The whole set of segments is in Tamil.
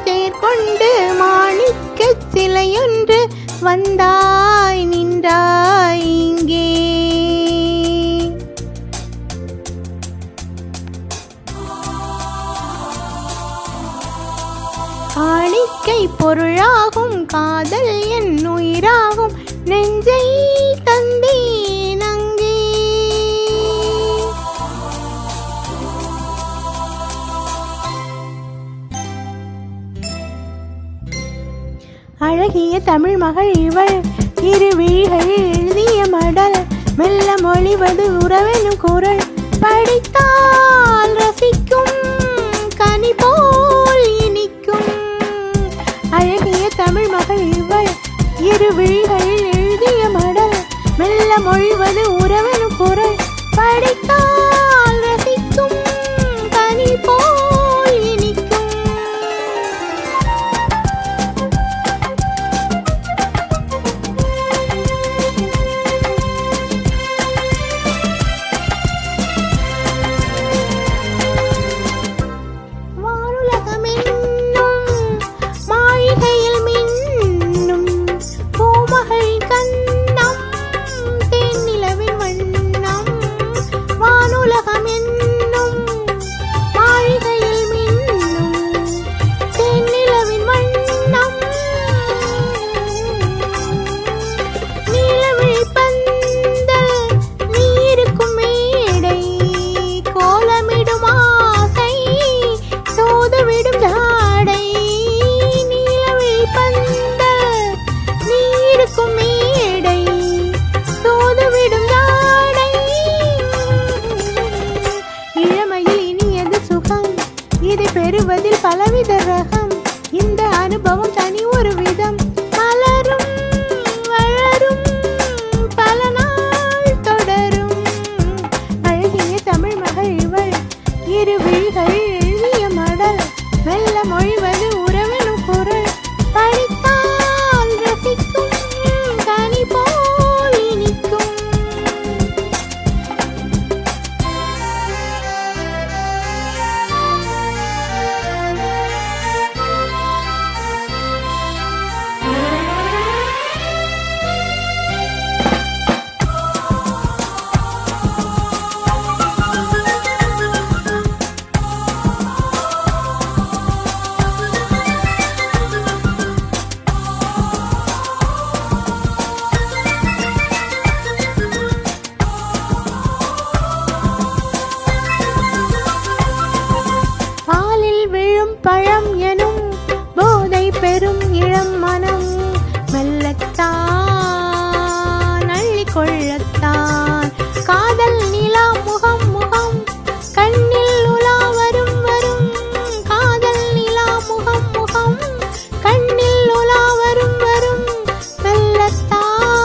தேர்கொண்டு மாணிக்கச் சிலையொன்று வந்தாய் நின்றாய் இங்கே. காணிக்கை பொருளாகும் காதல் என் உயிராகும் நெஞ்சை தந்தேன் அங்கே. அழகிய தமிழ் மகள் இவள் இரு விழிகள் எழுதிய மடல் மெல்ல மொழிவது உறவெனும் குரல் படித்தால் ரசிக்கும் கனி போல் இனிக்கும். அழகிய தமிழ் மகள் இவள் இரு விழிகள் எழுதிய மடல் மெல்ல மொழிவது உறவெனும் குரல் படித்தால் ரசிக்கும் கனி போல் இனிக்கும். பெறுவதில் பலவித ரகம் இந்த அனுபவம் தனி ஒரு விதம் மலரும் வளரும் பல நாள் தொடரும். அழகிய தமிழ் மகள் இவள் இரு விழிகள் எழுதிய மடல் மெல்ல மொழிவது உறவெனும் குரல் படித்தால் ரசிக்கும் கனி போல் இனிக்கும். பழம் எனும் போதை பெரும் இளம் மனம் மெல்லத்தான் அள்ளி கொள்ளத்தான் காதல் நிலா முகம் முகம் கண்ணில் உலா வரும் வரும் காதல் நிலா முகம் முகம் கண்ணில் உலா வரும் வரும் மெல்லத்தான்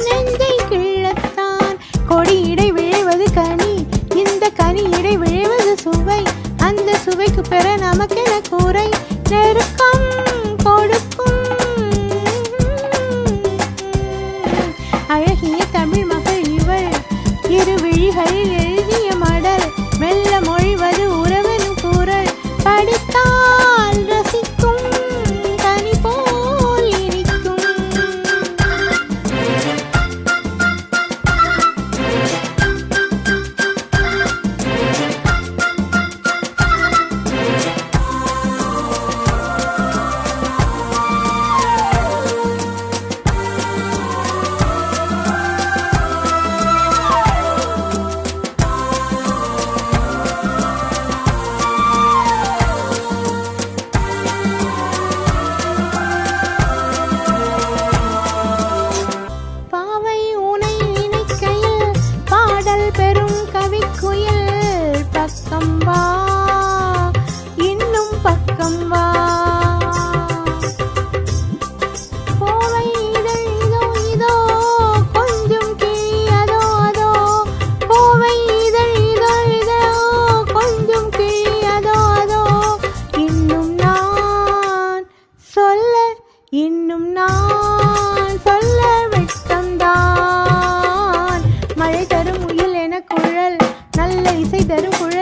நெஞ்சை கிள்ளத்தான் கொடியிடை விளைவது கனி இந்த கனியிடை விளைவது சுவை அந்த சுவைக்கு பெற நமக்கென கூரை நெருக்கம் கொடுக்கும். அழகிய தமிழ் மகள் இவள் இரு விழிகளில் எழுதிய மடல் மெல்ல மொழிவது உறவெனும் குரல் படித்தால் ரசிக்கும் கனி போல் இனிக்கும். இன்னும் நான் சொல்ல வெட்கம்தான். மழை தரும் முயல் என குழல் நல்ல இசை தரும் குழல்